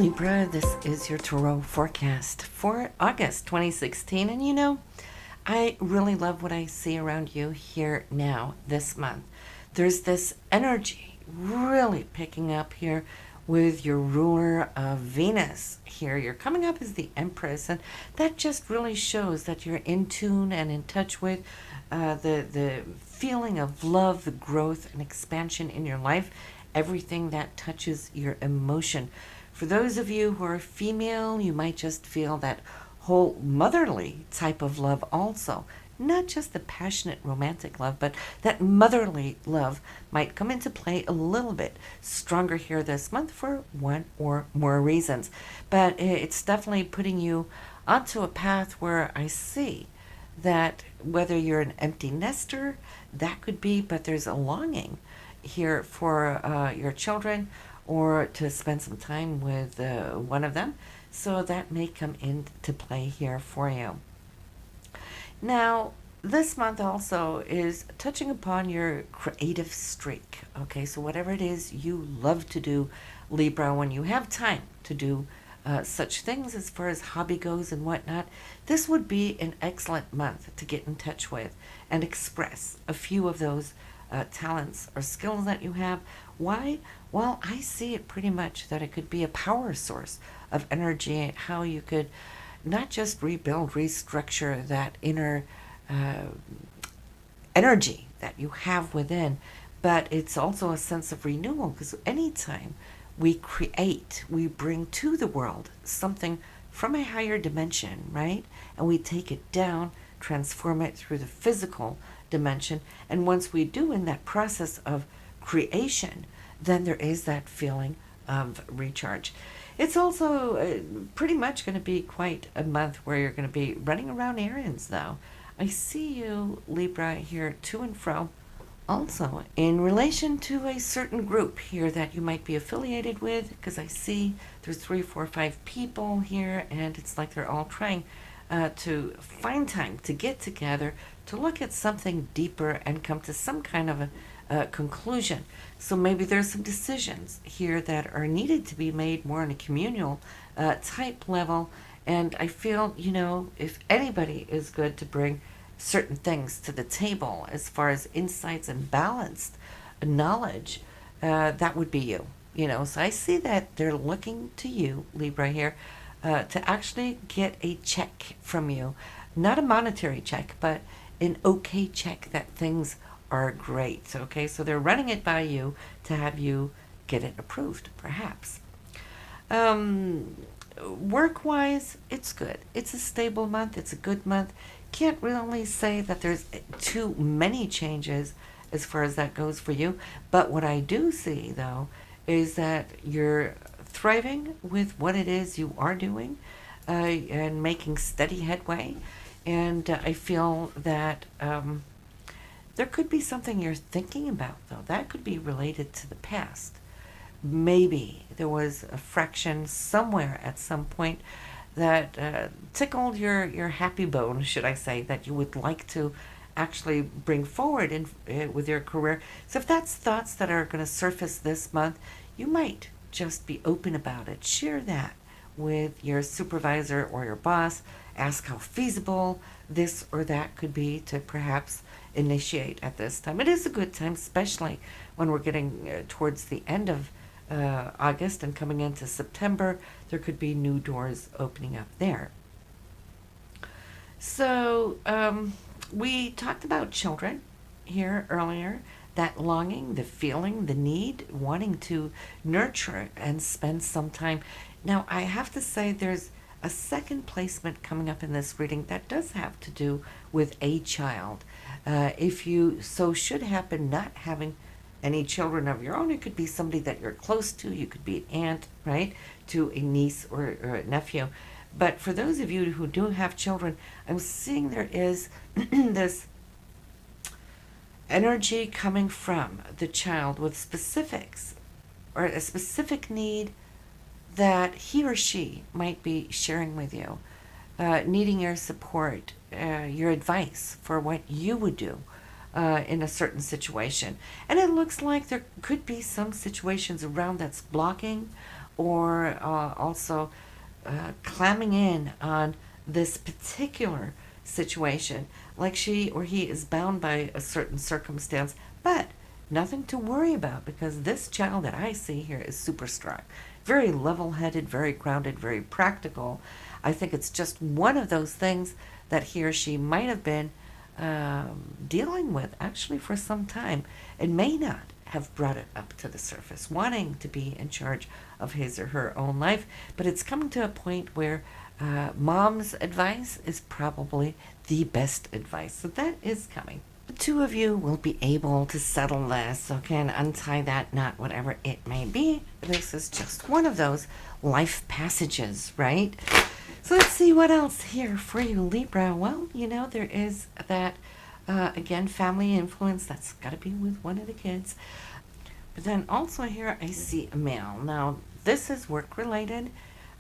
Libra, this is your Tarot forecast for August 2016. And I really love what I see around you here now this month. There's this energy really picking up here with your ruler of Venus here. You're coming up as the Empress, and that just really shows that you're in tune and in touch with the feeling of love, the growth and expansion in your life, everything that touches your emotion. For those of you who are female, you might just feel that whole motherly type of love also. Not just the passionate romantic love, but that motherly love might come into play a little bit stronger here this month for one or more reasons. But it's definitely putting you onto a path where I see that whether you're an empty nester, that could be, but there's a longing here for your children or to spend some time with one of them. So that may come into play here for you. Now, this month also is touching upon your creative streak. Okay, so whatever it is you love to do, Libra, when you have time to do such things as far as hobby goes and whatnot, this would be an excellent month to get in touch with and express a few of those talents or skills that you have. Why? Well, I see it pretty much that it could be a power source of energy, how you could not just rebuild, restructure that inner energy that you have within, but it's also a sense of renewal, because anytime we create, we bring to the world something from a higher dimension, right? And we take it down, transform it through the physical dimension. And once we do in that process of creation, then there is that feeling of recharge. It's also pretty much going to be quite a month where you're going to be running around errands, though. I see you, Libra, here to and fro. Also, in relation to a certain group here that you might be affiliated with, because I see there's 3, 4, 5 people here, and it's like they're all trying to find time to get together to look at something deeper and come to some kind of a conclusion. So maybe there's some decisions here that are needed to be made more on a communal type level. And I feel, if anybody is good to bring certain things to the table as far as insights and balanced knowledge, that would be you. So I see that they're looking to you, Libra, here, to actually get a check from you. Not a monetary check, but an okay check that things are great. Okay, so they're running it by you to have you get it approved, perhaps. Work-wise, it's good. It's a stable month. It's a good month. Can't really say that there's too many changes as far as that goes for you. But what I do see, though, is that you're thriving with what it is you are doing and making steady headway. And I feel that there could be something you're thinking about, though. That could be related to the past. Maybe there was a fraction somewhere at some point that tickled your happy bone, should I say, that you would like to actually bring forward with your career. So if that's thoughts that are going to surface this month, you might just be open about it. Share that with your supervisor or your boss. Ask how feasible this or that could be to perhaps initiate at this time. It is a good time, especially when we're getting towards the end of August and coming into September. There could be new doors opening up there. So we talked about children here earlier, that longing, the feeling, the need, wanting to nurture and spend some time. Now, I have to say there's a second placement coming up in this reading that does have to do with a child. If you so should happen not having any children of your own, it could be somebody that you're close to. You could be an aunt, right, to a niece or a nephew. But for those of you who do have children, I'm seeing there is this energy coming from the child with specifics or a specific need that he or she might be sharing with you, needing your support, your advice for what you would do in a certain situation. And it looks like there could be some situations around that's blocking or also clamming in on this particular situation, like she or he is bound by a certain circumstance, but nothing to worry about because this child that I see here is super strong, very level headed, very grounded, very practical. I think it's just one of those things that he or she might have been dealing with actually for some time and may not have brought it up to the surface, wanting to be in charge of his or her own life. But it's coming to a point where mom's advice is probably the best advice. So that is coming. The two of you will be able to settle this, okay, and untie that knot, whatever it may be. This is just one of those life passages, right? So let's see what else here for you, Libra. Well, there is that, again, family influence. That's got to be with one of the kids. But then also here I see a male. Now, this is work-related.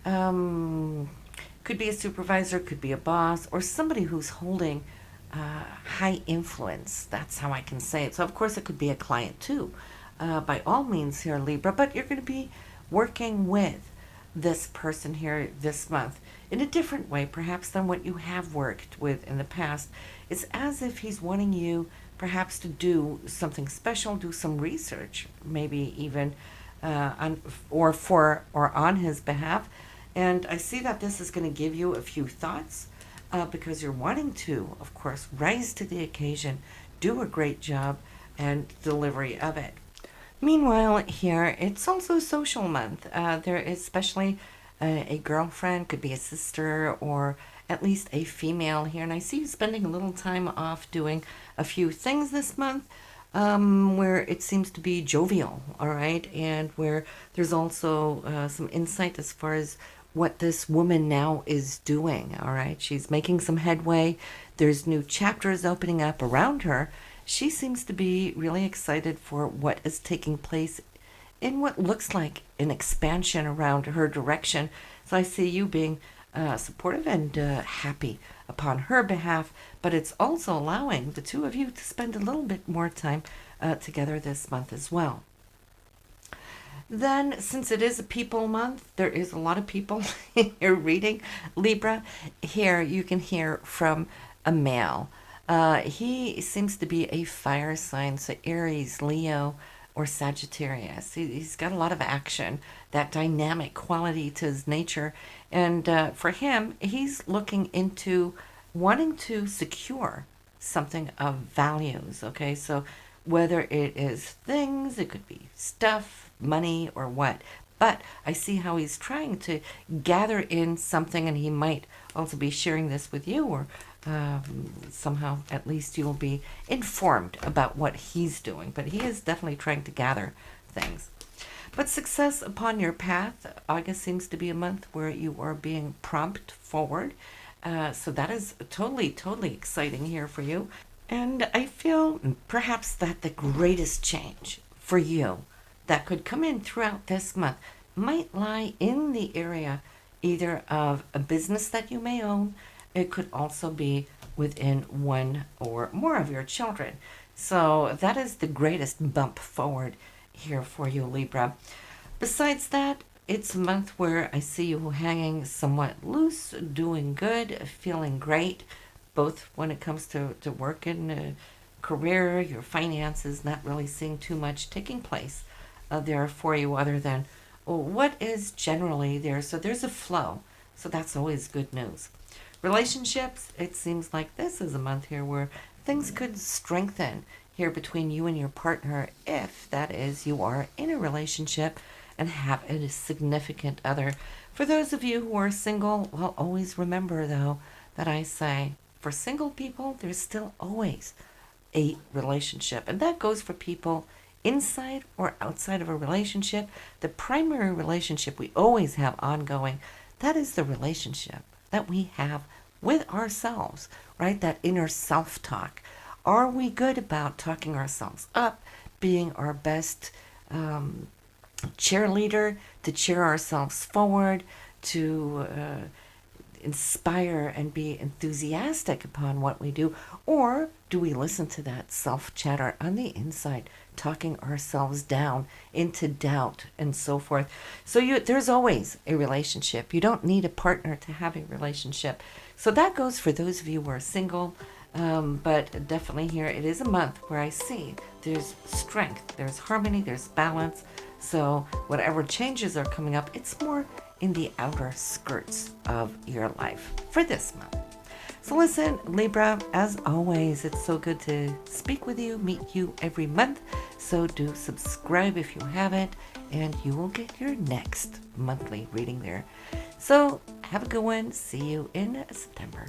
Could be a supervisor, could be a boss, or somebody who's holding high influence. That's how I can say it. So, of course, it could be a client, too, by all means here, Libra. But you're going to be working with this person here this month in a different way, perhaps, than what you have worked with in the past. It's as if he's wanting you perhaps to do something special, do some research, maybe even on his behalf. And I see that this is going to give you a few thoughts because you're wanting to, of course, rise to the occasion, do a great job, and delivery of it. Meanwhile, here, it's also social month. There is especially a girlfriend, could be a sister, or at least a female here. And I see you spending a little time off doing a few things this month where it seems to be jovial, all right? And where there's also some insight as far as what this woman now is doing, all right? She's making some headway. There's new chapters opening up around her. She seems to be really excited for what is taking place in what looks like an expansion around her direction. So I see you being supportive and happy upon her behalf, but it's also allowing the two of you to spend a little bit more time together this month as well. Then, since it is a people month, there is a lot of people here reading Libra. Here you can hear from a male. He seems to be a fire sign, so Aries, Leo, or Sagittarius. He's got a lot of action, that dynamic quality to his nature. And for him, he's looking into wanting to secure something of values, okay? So whether it is things, it could be stuff, money, or what. But I see how he's trying to gather in something, and he might also be sharing this with you, or somehow at least you'll be informed about what he's doing. But he is definitely trying to gather things. But success upon your path. August seems to be a month where you are being prompt forward. So that is totally exciting here for you. And I feel perhaps that the greatest change for you that could come in throughout this month might lie in the area either of a business that you may own. It could also be within one or more of your children. So that is the greatest bump forward here for you, Libra. Besides that, it's a month where I see you hanging somewhat loose, doing good, feeling great, both when it comes to work and career, your finances, not really seeing too much taking place there for you other than what is generally there. So there's a flow. So that's always good news. Relationships, it seems like this is a month here where things could strengthen here between you and your partner if, that is, you are in a relationship and have a significant other. For those of you who are single, well, always remember, though, that I say for single people, there's still always a relationship. And that goes for people inside or outside of a relationship. The primary relationship we always have ongoing, that is the relationship that we have with ourselves, right? That inner self-talk. Are we good about talking ourselves up, being our best cheerleader, to cheer ourselves forward, to inspire and be enthusiastic upon what we do? Or do we listen to that self-chatter on the inside, talking ourselves down into doubt and so forth? So there's always a relationship. You don't need a partner to have a relationship. So that goes for those of you who are single. But definitely here, it is a month where I see there's strength, there's harmony, there's balance. So whatever changes are coming up, it's more in the outer skirts of your life for this month. So listen, Libra, as always, it's so good to speak with you, meet you every month. So do subscribe if you haven't, and you will get your next monthly reading there. So have a good one. See you in September.